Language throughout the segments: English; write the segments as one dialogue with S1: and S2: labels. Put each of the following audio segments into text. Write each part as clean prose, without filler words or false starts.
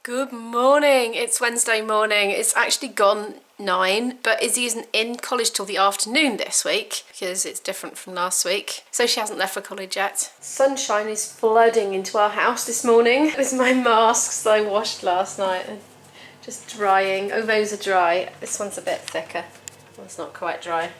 S1: Good morning. It's Wednesday morning. It's actually gone 9, but Izzy isn't in college till the afternoon this week because it's different from last week. So she hasn't left for college yet. Sunshine is flooding into our house this morning with my masks that I washed last night and just drying. Oh, those are dry. This one's a bit thicker. One's not quite dry.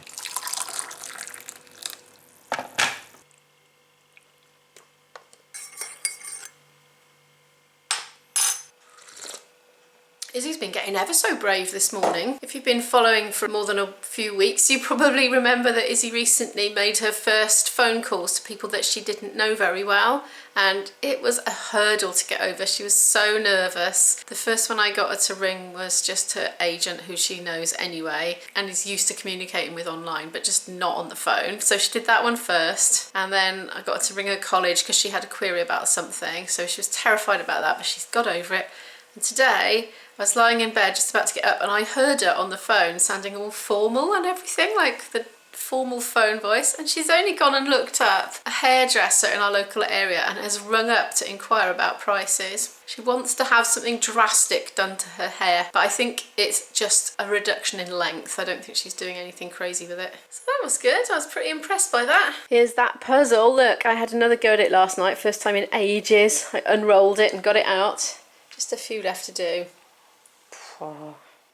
S1: Izzy's been getting ever so brave this morning. If you've been following for more than a few weeks, you probably remember that Izzy recently made her first phone calls to people that she didn't know very well, and it was a hurdle to get over. She was so nervous. The first one I got her to ring was just her agent, who she knows anyway and is used to communicating with online, but just not on the phone. So she did that one first, and then I got her to ring her college because she had a query about something. So she was terrified about that, but she's got over it. And today I was lying in bed just about to get up and I heard her on the phone sounding all formal and everything, like the formal phone voice, and she's only gone and looked up a hairdresser in our local area and has rung up to inquire about prices. She wants to have something drastic done to her hair, but I think it's just a reduction in length. I don't think she's doing anything crazy with it. So that was good. I was pretty impressed by that. Here's that puzzle. Look, I had another go at it last night, first time in ages. I unrolled it and got it out. Just a few left to do.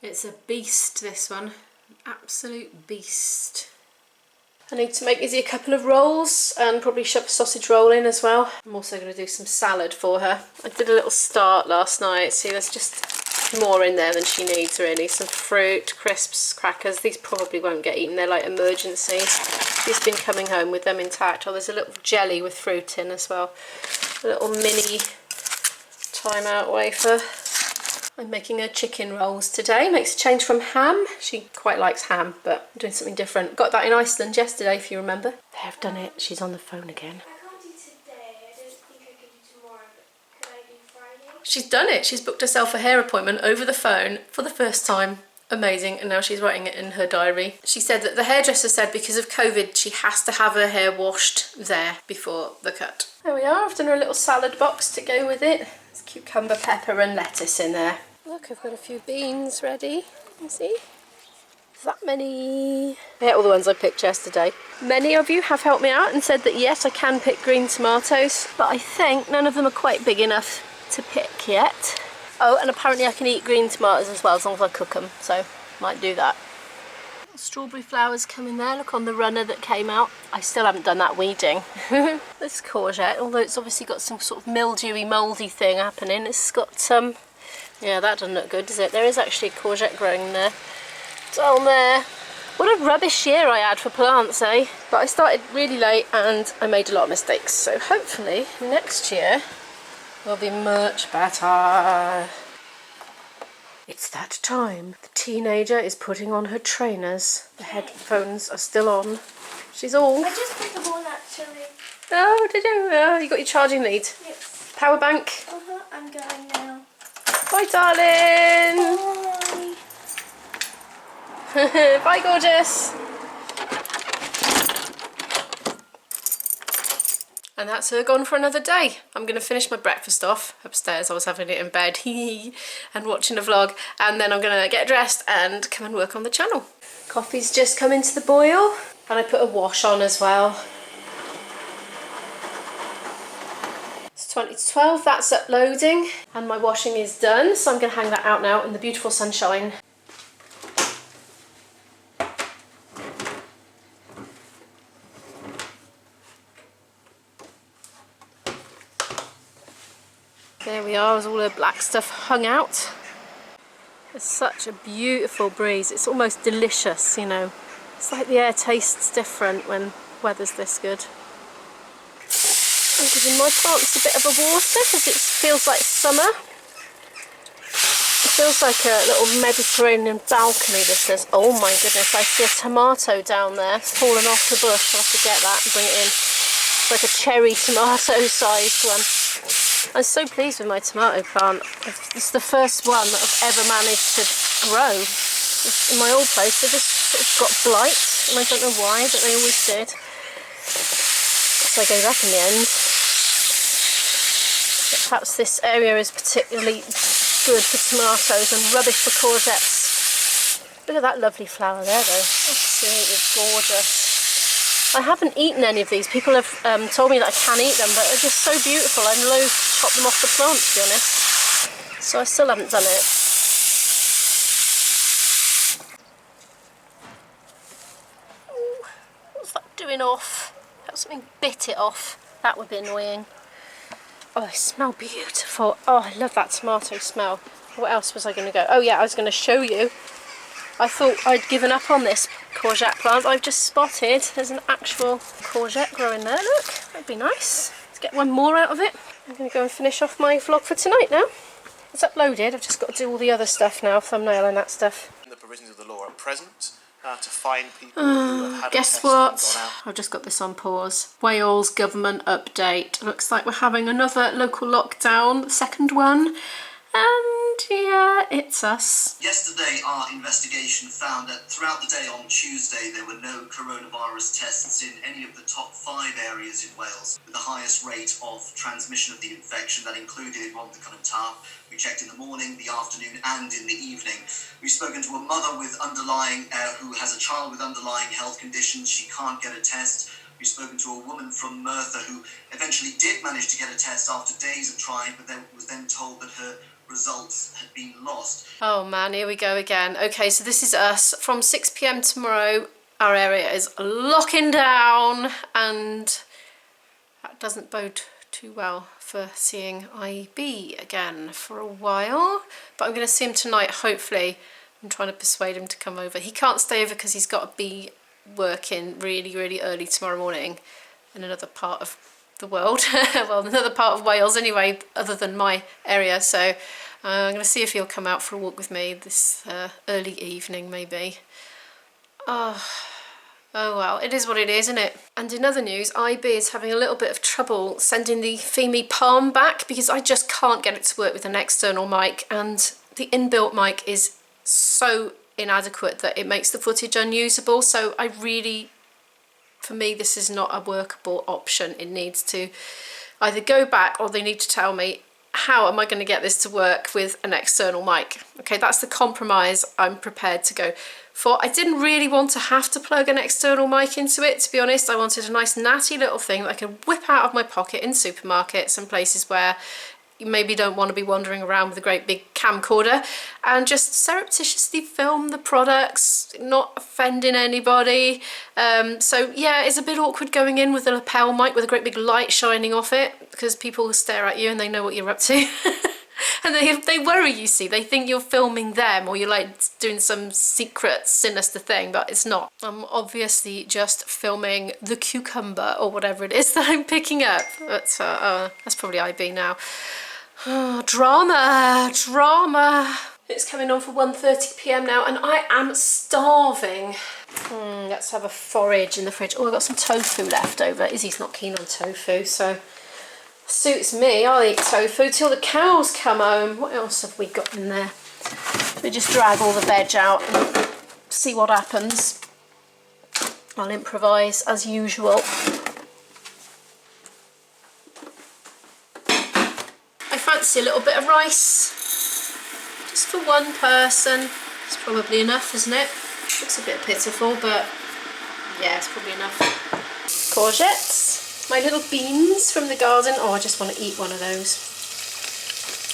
S1: It's a beast, this one. An absolute beast. I need to make Izzy a couple of rolls and probably shove a sausage roll in as well. I'm also going to do some salad for her. I did a little start last night. See, there's just more in there than she needs really. Some fruit, crisps, crackers. These probably won't get eaten. They're like emergencies. She's been coming home with them intact. Oh, there's a little jelly with fruit in as well. A little mini time-out wafer. I'm making her chicken rolls today. Makes a change from ham. She quite likes ham, but I'm doing something different. Got that in Iceland yesterday, if you remember. They have done it. She's on the phone again.
S2: I can't do today. I don't think I can do tomorrow, but could I do Friday?
S1: She's done it. She's booked herself a hair appointment over the phone for the first time. Amazing. And now she's writing it in her diary. She said that the hairdresser said because of COVID, she has to have her hair washed there before the cut. There we are. I've done her a little salad box to go with it. There's cucumber, pepper and lettuce in there. Look, I've got a few beans ready. You see? That many. Yeah, all the ones I picked yesterday. Many of you have helped me out and said that yes, I can pick green tomatoes, but I think none of them are quite big enough to pick yet. Oh, and apparently I can eat green tomatoes as well as long as I cook them, so might do that. Strawberry flowers come in there. Look on the runner that came out. I still haven't done that weeding. This courgette, although it's obviously got some sort of mildewy, mouldy thing happening, it's got some. Yeah, that doesn't look good, does it? There is actually a courgette growing there. Down there. What a rubbish year I had for plants, eh? But I started really late and I made a lot of mistakes. So hopefully next year will be much better. It's that time. The teenager is putting on her trainers. The headphones are still on. She's all...
S2: I just put them on actually.
S1: Oh, did you? Oh, you got your charging lead?
S2: Yes.
S1: Power bank?
S2: I'm going now.
S1: Bye, darling.
S2: Bye.
S1: Bye, gorgeous. And that's her gone for another day. I'm going to finish my breakfast off upstairs. I was having it in bed and watching a vlog. And then I'm going to get dressed and come and work on the channel. Coffee's just come into the boil. And I put a wash on as well. It's 20 to 12, that's uploading. And my washing is done. So I'm going to hang that out now in the beautiful sunshine. There we are, as all the black stuff hung out. It's such a beautiful breeze. It's almost delicious, you know. It's like the air tastes different when weather's this good. I'm giving my plants a bit of a water because it feels like summer. It feels like a little Mediterranean balcony, this is. Oh my goodness, I see a tomato down there. It's fallen off the bush. I'll have to get that and bring it in. It's like a cherry tomato sized one. I'm so pleased with my tomato plant. It's the first one that I've ever managed to grow. In my old place, they just sort of got blight, and I don't know why, but they always did. So I gave up in the end. But perhaps this area is particularly good for tomatoes and rubbish for courgettes. Look at that lovely flower there though, absolutely gorgeous. I haven't eaten any of these. People have told me that I can eat them, but they're just so beautiful. I'm loath to chop them off the plant, to be honest. So I still haven't done it. Ooh, what's that doing off? Perhaps something bit it off. That would be annoying. Oh, they smell beautiful. Oh, I love that tomato smell. What else was I going to go? Oh yeah, I was going to show you. I thought I'd given up on this courgette plant. I've just spotted there's an actual courgette growing there. Look, that'd be nice. Let's get one more out of it. I'm going to go and finish off my vlog for tonight now. It's uploaded. I've just got to do all the other stuff now, thumbnail and that stuff.
S3: The provisions of the law are present to find people who have had
S1: Guess
S3: a test
S1: what?
S3: and gone out.
S1: I've just got this on pause. Wales government update. Looks like we're having another local lockdown, the second one. And yeah, it's us.
S4: Yesterday, our investigation found that throughout the day on Tuesday, there were no coronavirus tests in any of the top 5 areas in Wales with the highest rate of transmission of the infection. That included Rhondda and Taf. We checked in the morning, the afternoon, and in the evening. We've spoken to a mother with who has a child with underlying health conditions. She can't get a test. We've spoken to a woman from Merthyr who eventually did manage to get a test after days of trying, but then was then told that her results had been lost.
S1: Oh man, here we go again. Okay, so this is us. From 6 PM tomorrow, our area is locking down, and that doesn't bode too well for seeing IB again for a while. But I'm going to see him tonight, hopefully. I'm trying to persuade him to come over. He can't stay over because he's got to be working really, really early tomorrow morning in another part of the world. Well, another part of Wales anyway, other than my area. So I'm going to see if he'll come out for a walk with me this early evening maybe. Oh well, it is what it is, isn't it? And in other news, IB is having a little bit of trouble sending the Fimi Palm back because I just can't get it to work with an external mic, and the inbuilt mic is so inadequate that it makes the footage unusable. So I really, for me, this is not a workable option. It needs to either go back, or they need to tell me, how am I going to get this to work with an external mic? Okay, that's the compromise I'm prepared to go for. I didn't really want to have to plug an external mic into it, to be honest. I wanted a nice natty little thing that I could whip out of my pocket in supermarkets and places where you maybe don't want to be wandering around with a great big camcorder, and just surreptitiously film the products, not offending anybody. So yeah, it's a bit awkward going in with a lapel mic with a great big light shining off it, because people will stare at you and they know what you're up to. And they worry, you see. They think you're filming them, or you're like doing some secret sinister thing, but it's not. I'm obviously just filming the cucumber or whatever it is that I'm picking up. But that's probably IB now. Oh, drama. It's coming on for 1:30 PM now, and I am starving. Let's have a forage in the fridge. Oh, I've got some tofu left over. Izzy's not keen on tofu, so suits me. I'll eat tofu till the cows come home. What else have we got in there? We just drag all the veg out and see what happens. I'll improvise as usual. I fancy a little bit of rice, just for one person. It's probably enough, isn't it? Looks a bit pitiful, but yeah, it's probably enough. Courgettes, my little beans from the garden. Oh, I just want to eat one of those.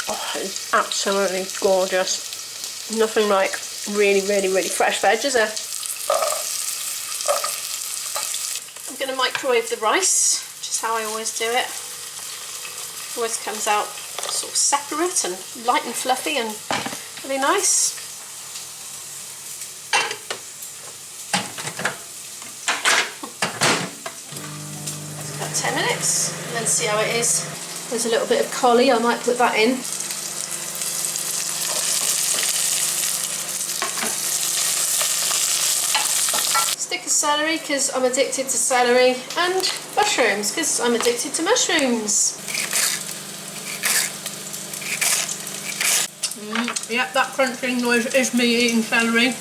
S1: Oh, it's absolutely gorgeous. Nothing like really, really, really fresh veg, is there? I'm going to microwave the rice, which is how I always do it. Always comes out sort of separate and light and fluffy and really nice. It's about 10 minutes and then see how it is. There's a little bit of collie, I might put that in. Stick of celery because I'm addicted to celery, and mushrooms because I'm addicted to mushrooms. Yep, that crunching noise is me eating celery.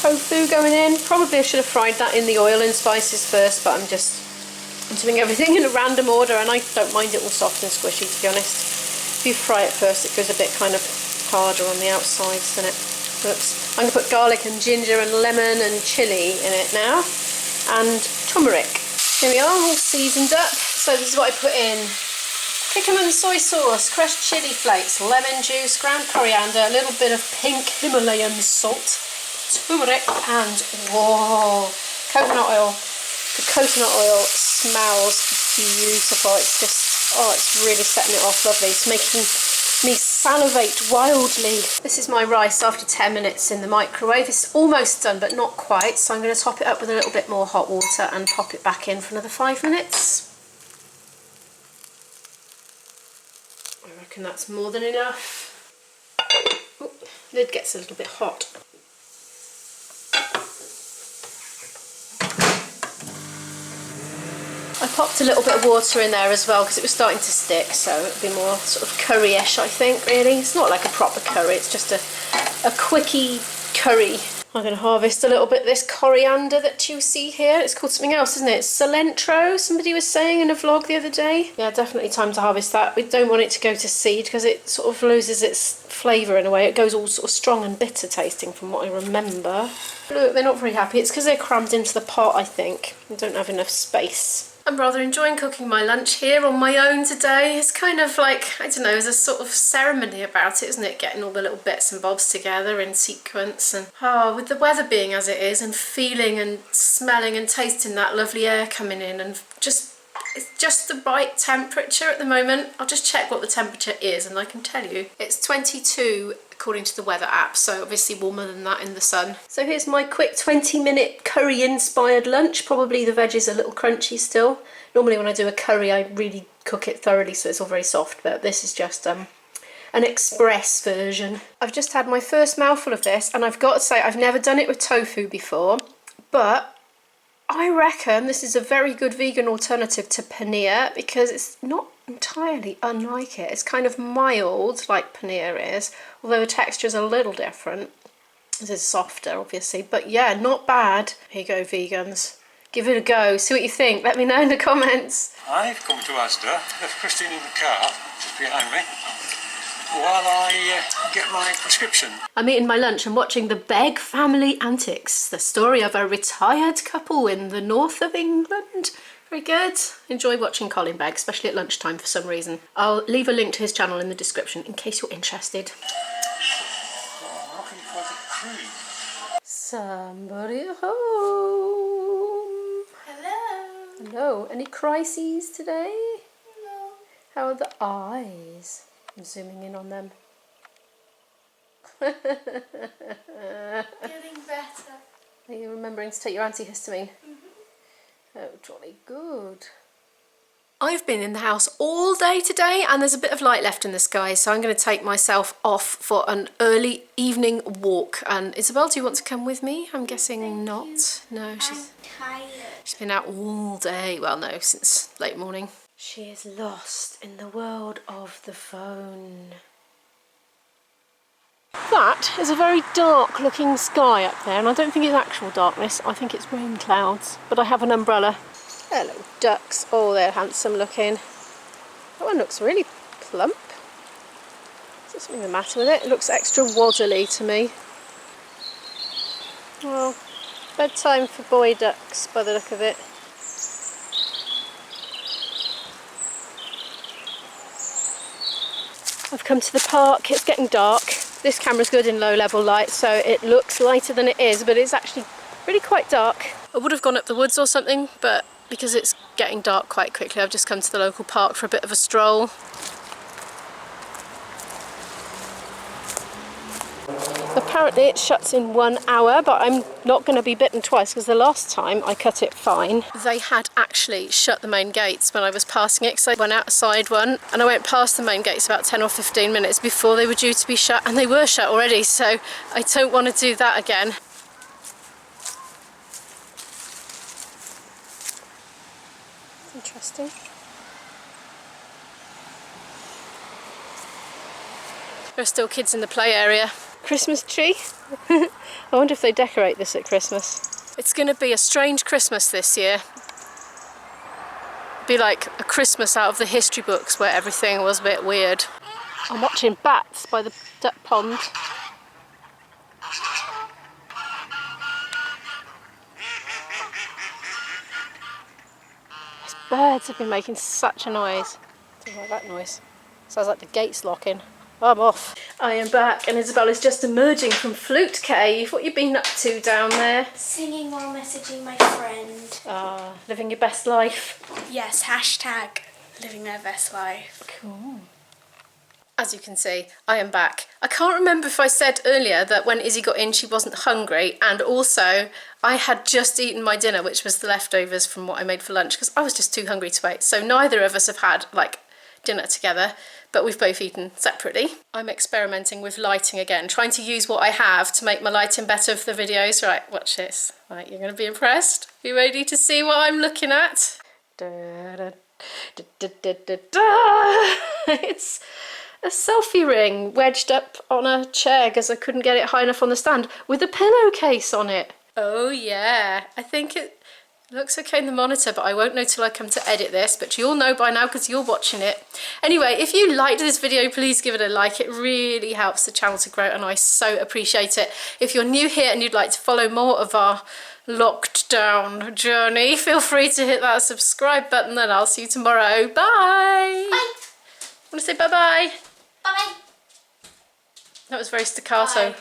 S1: Tofu going in. Probably I should have fried that in the oil and spices first, but I'm just I'm doing everything in a random order, and I don't mind it all soft and squishy, to be honest. If you fry it first, it goes a bit kind of harder on the outsides than it looks. I'm going to put garlic and ginger and lemon and chilli in it now, and turmeric. Here we are, all seasoned up. So this is what I put in. Kikkoman soy sauce, crushed chilli flakes, lemon juice, ground coriander, a little bit of pink Himalayan salt, turmeric, and whoa, coconut oil. The coconut oil smells beautiful. It's just, oh, it's really setting it off lovely. It's making me salivate wildly. This is my rice after 10 minutes in the microwave. It's almost done, but not quite. So I'm going to top it up with a little bit more hot water and pop it back in for another 5 minutes. I reckon that's more than enough. Ooh, lid gets a little bit hot. I popped a little bit of water in there as well because it was starting to stick, so it'll be more sort of curry-ish, I think, really. It's not like a proper curry, it's just a quickie curry. I'm going to harvest a little bit of this coriander that you see here. It's called something else, isn't it? Cilantro, somebody was saying in a vlog the other day. Yeah, definitely time to harvest that. We don't want it to go to seed because it sort of loses its flavour in a way. It goes all sort of strong and bitter tasting from what I remember. Look, they're not very happy. It's because they're crammed into the pot, I think. They don't have enough space. I'm rather enjoying cooking my lunch here on my own today. It's kind of like, I don't know, there's a sort of ceremony about it, isn't it? Getting all the little bits and bobs together in sequence. And with the weather being as it is, and feeling and smelling and tasting that lovely air coming in, and just, it's just the right temperature at the moment. I'll just check what the temperature is and I can tell you. It's 22 according to the weather app, so obviously warmer than that in the sun. So here's my quick 20-minute curry inspired lunch. Probably the veg is a little crunchy still. Normally when I do a curry I really cook it thoroughly so it's all very soft, but this is just an express version. I've just had my first mouthful of this, and I've got to say I've never done it with tofu before, but I reckon this is a very good vegan alternative to paneer because it's not entirely unlike it. It's kind of mild like paneer is, although the texture is a little different. This is softer obviously, but yeah, not bad. Here you go, vegans. Give it a go, see what you think, let me know in the comments.
S5: I've come to Asda, left Christine in the car, just behind me, while I get my prescription.
S1: I'm eating my lunch and watching the Begg Family Antics, the story of a retired couple in the north of England. Very good. Enjoy watching Colin Begg, especially at lunchtime for some reason. I'll leave a link to his channel in the description in case you're interested.
S5: Oh, I'm looking for the cream.
S1: Somebody home.
S2: Hello.
S1: Hello. Any crises today?
S2: No.
S1: How are the eyes? I'm zooming in on them.
S2: Getting better.
S1: Are you remembering to take your antihistamine? Oh, jolly good. I've been in the house all day today and there's a bit of light left in the sky, so I'm going to take myself off for an early evening walk. And Isabel, do you want to come with me? I'm guessing not. No,
S2: I'm tired.
S1: she's been out all day. Well, no, since late morning. She is lost in the world of the phone. That is a very dark looking sky up there, and I don't think it's actual darkness, I think it's rain clouds, but I have an umbrella. Hello ducks, oh they're handsome looking. That one looks really plump. Is there something the matter with it? It looks extra waddly to me. Well, bedtime for boy ducks by the look of it. I've come to the park, it's getting dark. This camera's good in low level light, so it looks lighter than it is, but it's actually really quite dark. I would have gone up the woods or something, but because it's getting dark quite quickly, I've just come to the local park for a bit of a stroll. Apparently it shuts in 1 hour, but I'm not going to be bitten twice because the last time I cut it fine, they had actually shut the main gates when I was passing it, because I went outside one and I went past the main gates about 10 or 15 minutes before they were due to be shut, and they were shut already, so I don't want to do that again. Interesting. There are still kids in the play area. Christmas tree? I wonder if they decorate this at Christmas. It's going to be a strange Christmas this year. be like a Christmas out of the history books where everything was a bit weird. I'm watching bats by the duck pond. These birds have been making such a noise. I don't like that noise. Sounds like the gate's locking. I'm off. I am back and Isabella's just emerging from Flute Cave. What you been up to down there?
S2: Singing while messaging my friend.
S1: Ah, living your best life.
S2: Yes, hashtag living their best life.
S1: Cool. As you can see, I am back. I can't remember if I said earlier that when Izzy got in she wasn't hungry, and also I had just eaten my dinner, which was the leftovers from what I made for lunch, because I was just too hungry to wait. So neither of us have had like dinner together, but we've both eaten separately. I'm experimenting with lighting again, trying to use what I have to make my lighting better for the videos. Right, watch this. Right, you're going to be impressed. Are you ready to see what I'm looking at? Da, da, da, da, da, da, da. It's a selfie ring wedged up on a chair because I couldn't get it high enough on the stand with a pillowcase on it. Oh yeah, I think it looks okay in the monitor, but I won't know till I come to edit this, but you'll know by now because you're watching it. Anyway, if you liked this video, please give it a like. It really helps the channel to grow and I so appreciate it. If you're new here and you'd like to follow more of our locked down journey, feel free to hit that subscribe button and I'll see you tomorrow. Bye!
S2: Bye!
S1: Want to say bye-bye?
S2: Bye!
S1: That was very staccato.
S2: Bye.